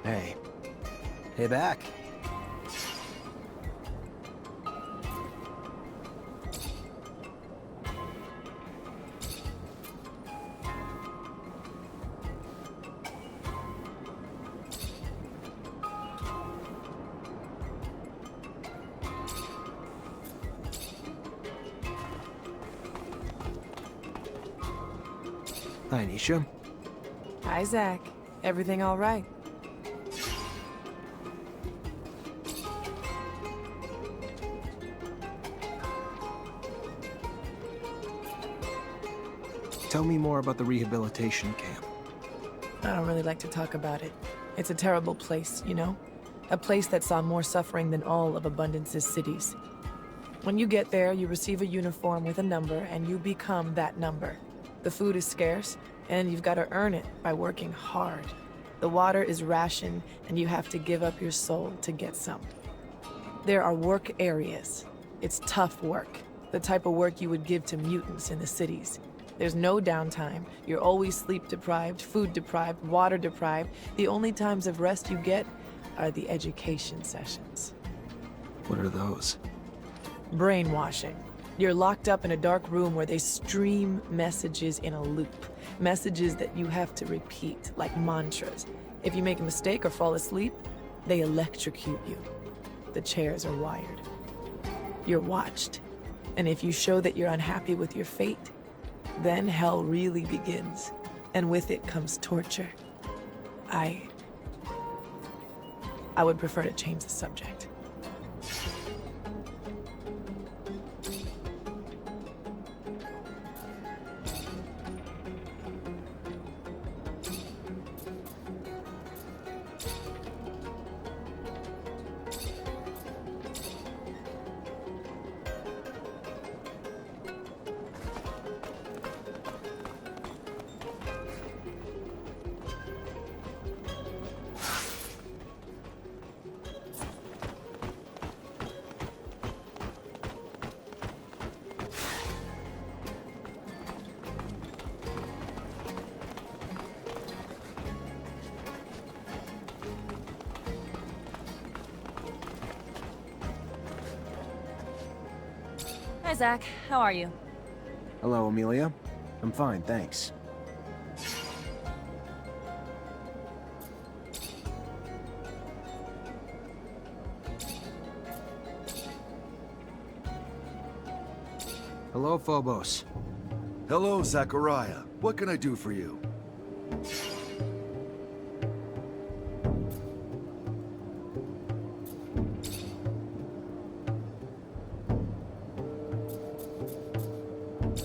Hey. Hey back. Hi, Nisha. Hi, Zach. Everything all right? Tell me more about the rehabilitation camp. I don't really like to talk about it. It's a terrible place, you know? A place that saw more suffering than all of Abundance's cities. When you get there, you receive a uniform with a number, and you become that number. The food is scarce, and you've got to earn it by working hard. The water is rationed, and you have to give up your soul to get some. There are work areas. It's tough work, the type of work you would give to mutants in the cities. There's no downtime. You're always sleep-deprived, food-deprived, water-deprived. The only times of rest you get are the education sessions. What are those? Brainwashing. You're locked up in a dark room where they stream messages in a loop. Messages that you have to repeat, like mantras. If you make a mistake or fall asleep, they electrocute you. The chairs are wired. You're watched. And if you show that you're unhappy with your fate, then hell really begins. And with it comes torture. I would prefer to change the subject. Hi, Zach. How are you? Hello, Amelia. I'm fine, thanks. Hello, Phobos. Hello, Zachariah. What can I do for you?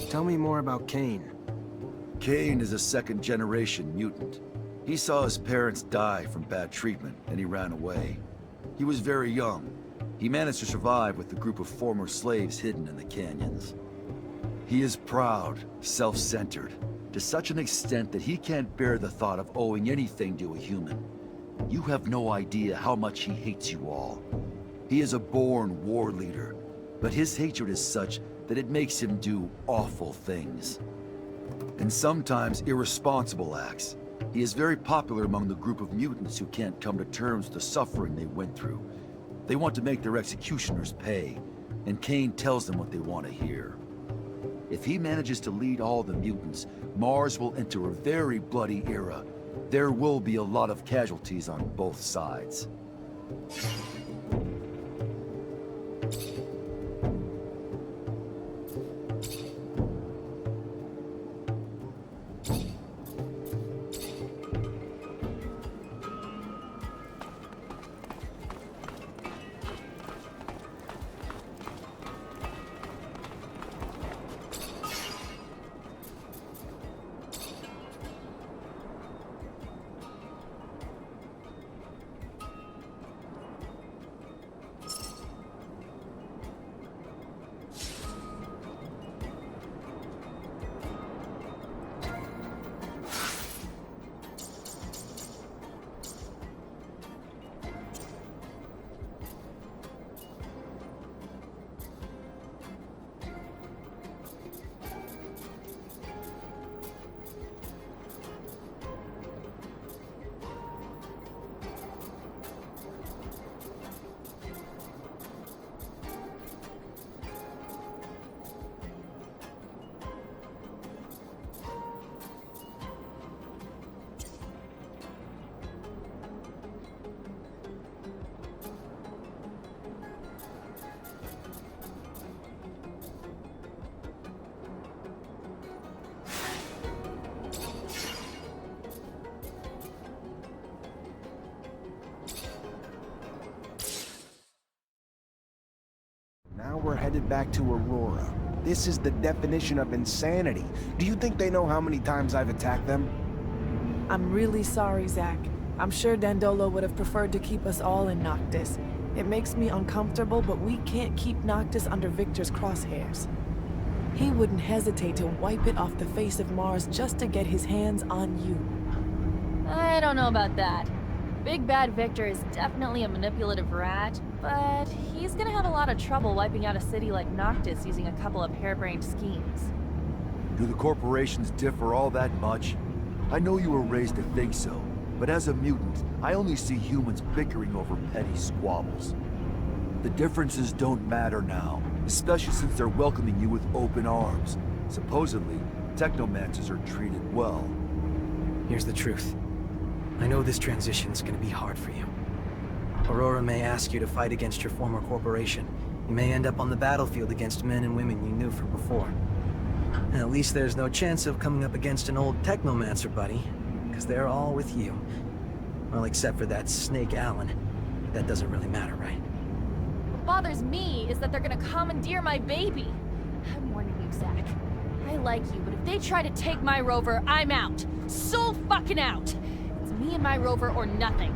Tell me more about Kane. Kane is a second-generation mutant. He saw his parents die from bad treatment, and he ran away. He was very young. He managed to survive with a group of former slaves hidden in the canyons. He is proud, self-centered, to such an extent that he can't bear the thought of owing anything to a human. You have no idea how much he hates you all. He is a born war leader, but his hatred is such that it makes him do awful things. And sometimes irresponsible acts. He is very popular among the group of mutants who can't come to terms with the suffering they went through. They want to make their executioners pay, and Kane tells them what they want to hear. If he manages to lead all the mutants, Mars will enter a very bloody era. There will be a lot of casualties on both sides. we're headed back to Aurora. This is the definition of insanity. Do you think they know how many times I've attacked them? I'm really sorry, Zach. I'm sure Dandolo would have preferred to keep us all in Noctis. It makes me uncomfortable, but we can't keep Noctis under Victor's crosshairs. He wouldn't hesitate to wipe it off the face of Mars just to get his hands on you. I don't know about that. Big Bad Victor is definitely a manipulative rat, but he's gonna have a lot of trouble wiping out a city like Noctis using a couple of harebrained schemes. Do the corporations differ all that much? I know you were raised to think so, but as a mutant, I only see humans bickering over petty squabbles. The differences don't matter now, especially since they're welcoming you with open arms. Supposedly, Technomancers are treated well. Here's the truth. I know this transition's gonna be hard for you. Aurora may ask you to fight against your former corporation. You may end up on the battlefield against men and women you knew from before. At least there's no chance of coming up against an old Technomancer buddy, because they're all with you. Well, except for that Snake Allen. That doesn't really matter, right? What bothers me is that they're gonna commandeer my baby. I'm warning you, Zach. I like you, but if they try to take my rover, I'm out. So fucking out! It's me and my rover or nothing.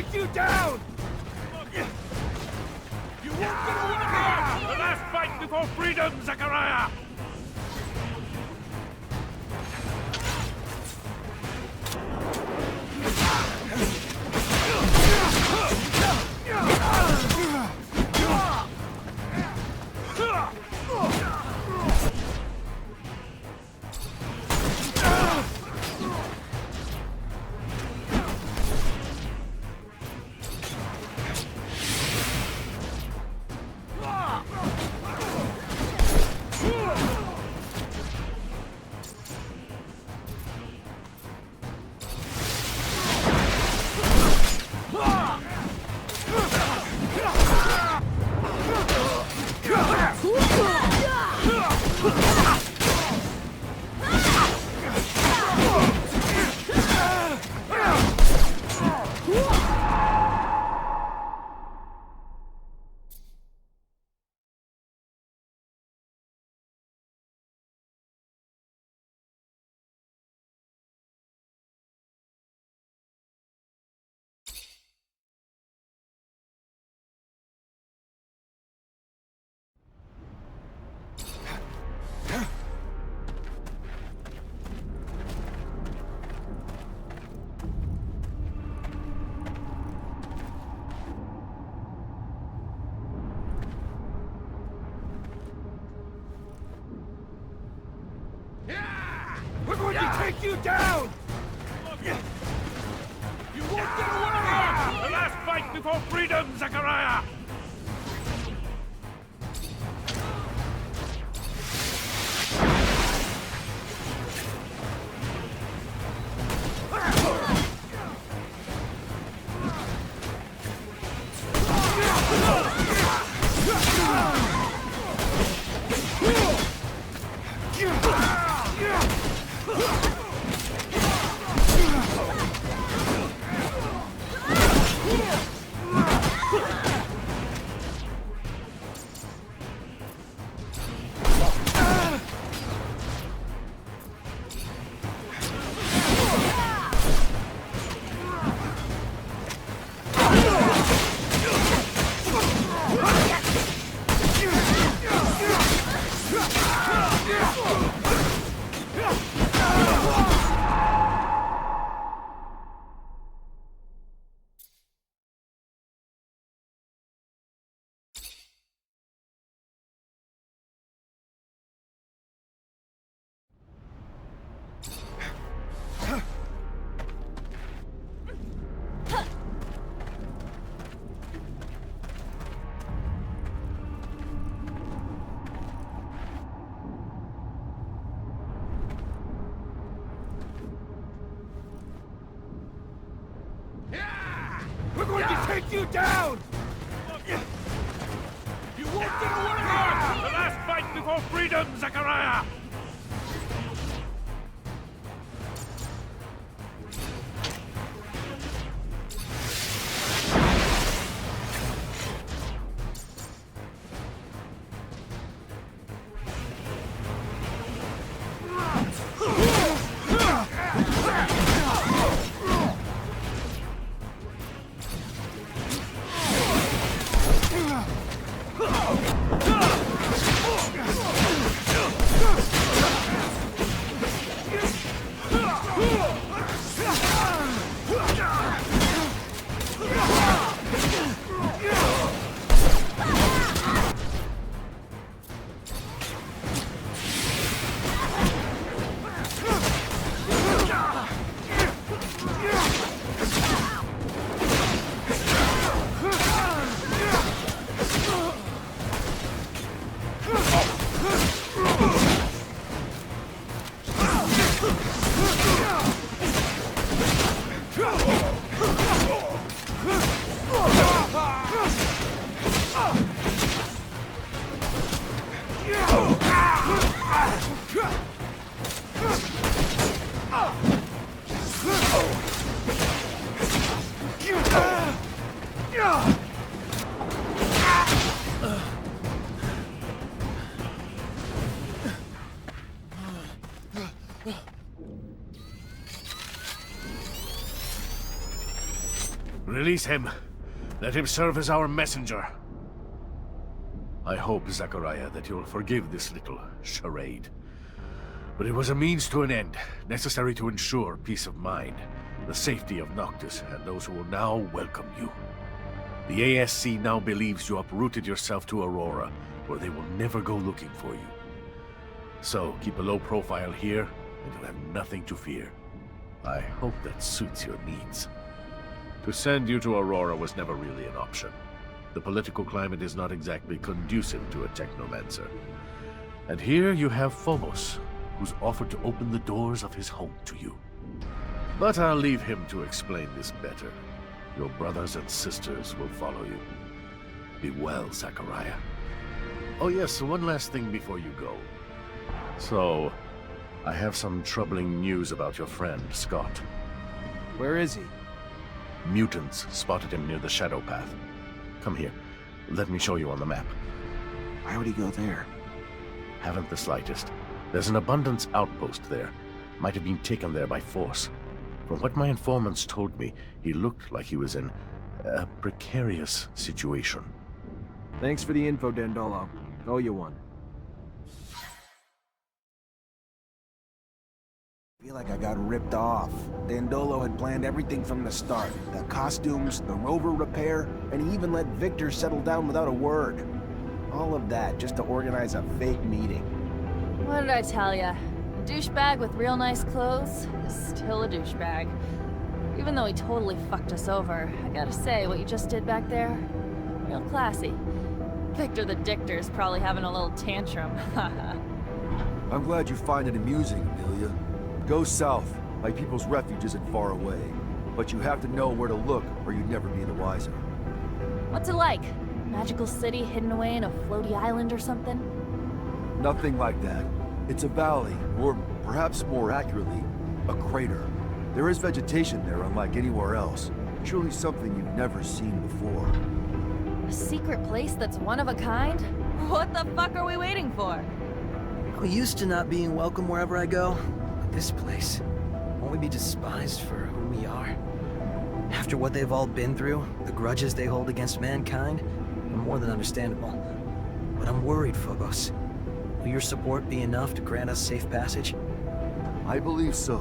take you down! You won't get away here! The last fight before freedom, Zachariah! We're going to take you down! You won't get away here! The last fight before freedom, Zachariah! We're going to take you down! You won't get away here! The last fight before freedom, Zachariah! Release him. Let him serve as our messenger. I hope, Zachariah, that you'll forgive this little charade. But it was a means to an end, necessary to ensure peace of mind, the safety of Noctis, and those who will now welcome you. The ASC now believes you uprooted yourself to Aurora, where they will never go looking for you. So, keep a low profile here, and you'll have nothing to fear. I hope that suits your needs. To send you to Aurora was never really an option. The political climate is not exactly conducive to a Technomancer. And here you have Phobos, who's offered to open the doors of his home to you. But I'll leave him to explain this better. Your brothers and sisters will follow you. Be well, Zachariah. Oh yes, one last thing before you go. So, I have some troubling news about your friend, Scott. Where is he? Mutants spotted him near the Shadow Path. Come here. Let me show you on the map. Why would he go there? Haven't the slightest. There's an abundance outpost there. Might have been taken there by force. From what my informants told me, he looked like he was in a precarious situation. Thanks for the info, Dandolo. Owe you one. I feel like I got ripped off. Dandolo had planned everything from the start. The costumes, the rover repair, and he even let Victor settle down without a word. All of that just to organize a fake meeting. What did I tell ya? A douchebag with real nice clothes is still a douchebag. Even though he totally fucked us over, I gotta say, what you just did back there, real classy. Victor the Dictor's probably having a little tantrum. I'm glad you find it amusing, Amelia. Go south. My people's refuge isn't far away. But you have to know where to look, or you'd never be the wiser. What's it like? Magical city hidden away in a floaty island or something? Nothing like that. It's a valley, or perhaps more accurately, a crater. There is vegetation there unlike anywhere else. Truly something you've never seen before. A secret place that's one of a kind? What the fuck are we waiting for? I'm used to not being welcome wherever I go. But this place, won't we be despised for who we are? After what they've all been through, the grudges they hold against mankind, are more than understandable. But I'm worried, Phobos. Will your support be enough to grant us safe passage? I believe so,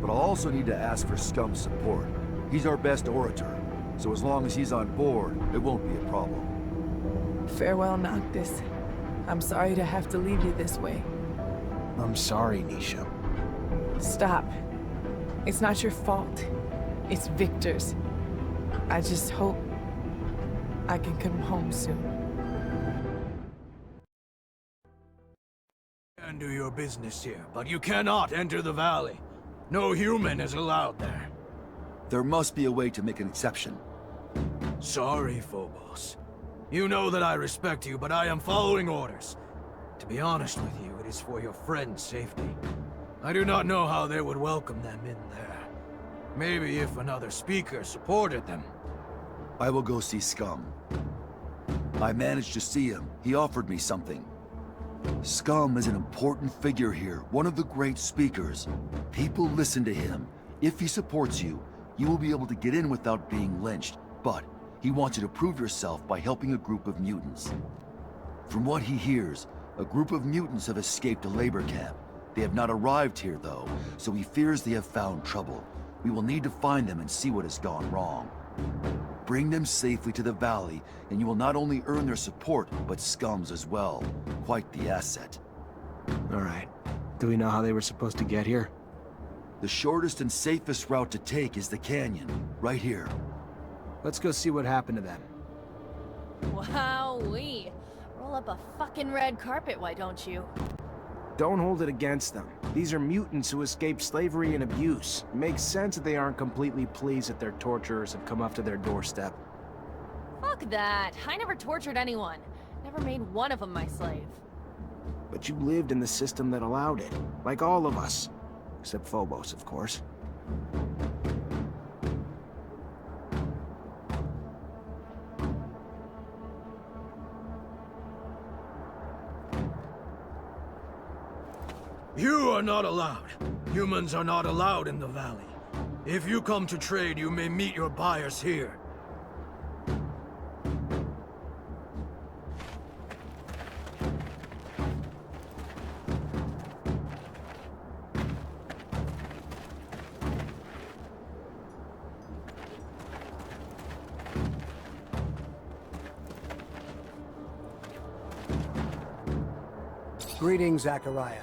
but I'll also need to ask for Scum's support. He's our best orator, so as long as he's on board, it won't be a problem. Farewell, Noctis. I'm sorry to have to leave you this way. I'm sorry, Nisha. Stop. It's not your fault. It's Victor's. I just hope I can come home soon. You can do your business here, but you cannot enter the valley. No human is allowed there. There must be a way to make an exception. Sorry, Phobos. You know that I respect you, but I am following orders. To be honest with you, it is for your friend's safety. I do not know how they would welcome them in there. Maybe if another speaker supported them. I will go see Scum. I managed to see him. He offered me something. Scum is an important figure here, one of the great speakers. People listen to him. If he supports you, you will be able to get in without being lynched. But he wants you to prove yourself by helping a group of mutants. From what he hears, a group of mutants have escaped a labor camp. They have not arrived here, though, so he fears they have found trouble. We will need to find them and see what has gone wrong. Bring them safely to the valley, and you will not only earn their support, but Scum's as well. Quite the asset. All right. Do we know how they were supposed to get here? The shortest and safest route to take is the canyon, right here. Let's go see what happened to them. Wowee. Roll up a fucking red carpet, why don't you? Don't hold it against them. These are mutants who escaped slavery and abuse. It makes sense that they aren't completely pleased that their torturers have come up to their doorstep. Fuck that. I never tortured anyone. Never made one of them my slave. But you lived in the system that allowed it, like all of us. Except Phobos, of course. You are not allowed. Humans are not allowed in the valley. If you come to trade, you may meet your buyers here. Greetings, Zachariah.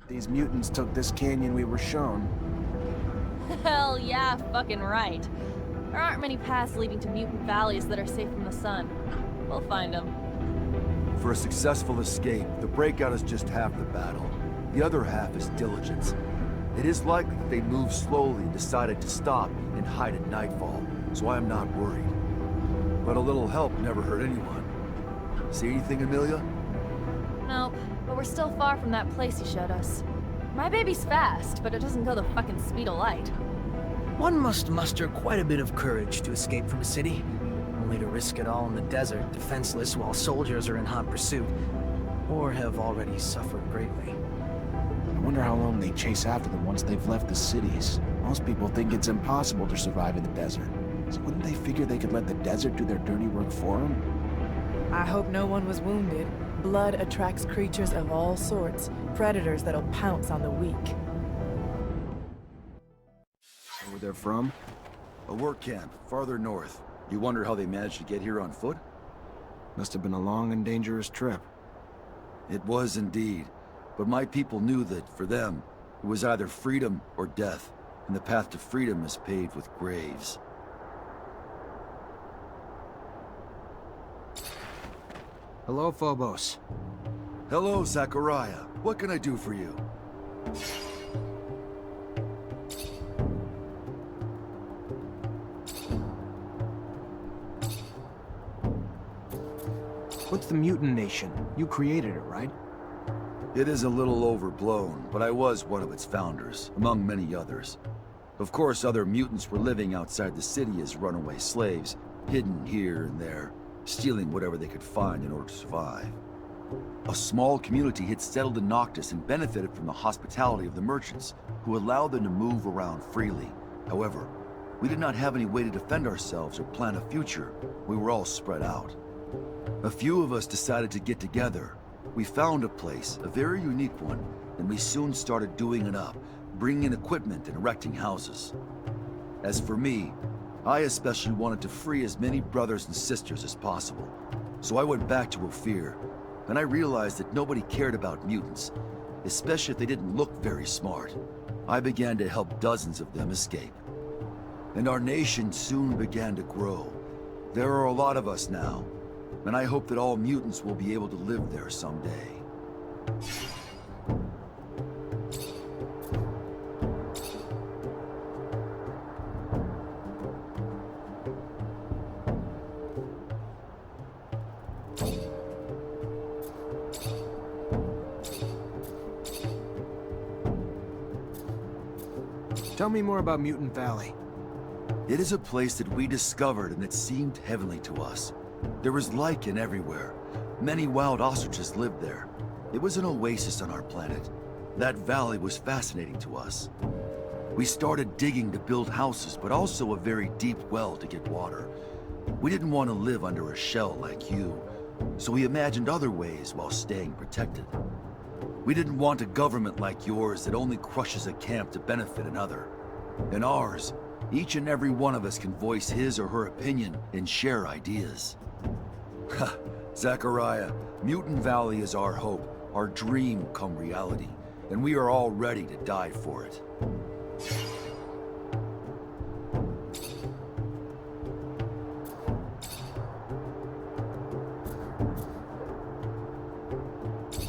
These mutants took this canyon we were shown. Hell yeah, fucking right. There aren't many paths leading to mutant valleys that are safe from the sun. We'll find them. For a successful escape, the breakout is just half the battle. The other half is diligence. It is likely that they moved slowly and decided to stop and hide at nightfall, so I am not worried. But a little help never hurt anyone. See anything, Amelia? Nope, but we're still far from that place he showed us. My baby's fast, but it doesn't go the fucking speed of light. One must muster quite a bit of courage to escape from a city, only to risk it all in the desert, defenseless while soldiers are in hot pursuit, or have already suffered greatly. I wonder how long they chase after them once they've left the cities. Most people think it's impossible to survive in the desert. So wouldn't they figure they could let the desert do their dirty work for them? I hope no one was wounded. Blood attracts creatures of all sorts, predators that'll pounce on the weak. Where they're from? A work camp, farther north. You wonder how they managed to get here on foot? Must have been a long and dangerous trip. It was indeed. But my people knew that, for them, it was either freedom or death, and the path to freedom is paved with graves. Hello, Phobos. Hello, Zachariah. What can I do for you? What's the Mutant Nation? You created it, right? It is a little overblown, but I was one of its founders, among many others. Of course, other mutants were living outside the city as runaway slaves, hidden here and there, stealing whatever they could find in order to survive. A small community had settled in Noctis and benefited from the hospitality of the merchants, who allowed them to move around freely. However, we did not have any way to defend ourselves or plan a future. We were all spread out. A few of us decided to get together. We found a place, a very unique one, and we soon started doing it up, bringing in equipment and erecting houses. As for me, I especially wanted to free as many brothers and sisters as possible. So I went back to Ophir, and I realized that nobody cared about mutants, especially if they didn't look very smart. I began to help dozens of them escape. And our nation soon began to grow. There are a lot of us now, and I hope that all mutants will be able to live there someday. Tell me more about Mutant Valley. It is a place that we discovered and it seemed heavenly to us. There was lichen everywhere. Many wild ostriches lived there. It was an oasis on our planet. That valley was fascinating to us. We started digging to build houses, but also a very deep well to get water. We didn't want to live under a shell like you, so we imagined other ways while staying protected. We didn't want a government like yours that only crushes a camp to benefit another. In ours, each and every one of us can voice his or her opinion and share ideas. Ha, Zachariah, Mutant Valley is our hope, our dream come reality, and we are all ready to die for it.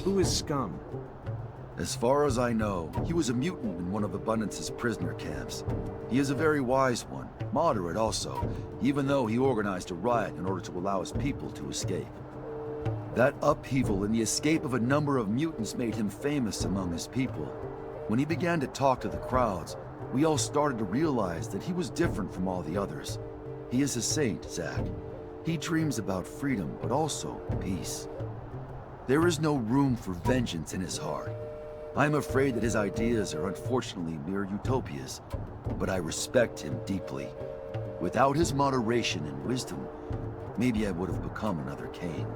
Who is Scum? As far as I know, he was a mutant in one of Abundance's prisoner camps. He is a very wise one, moderate also, even though he organized a riot in order to allow his people to escape. That upheaval and the escape of a number of mutants made him famous among his people. When he began to talk to the crowds, we all started to realize that he was different from all the others. He is a saint, Zach. He dreams about freedom, but also peace. There is no room for vengeance in his heart. I'm afraid that his ideas are unfortunately mere utopias, but I respect him deeply. Without his moderation and wisdom, maybe I would have become another Cain.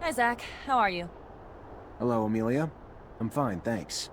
Hi, Zach. How are you? Hello, Amelia. I'm fine, thanks.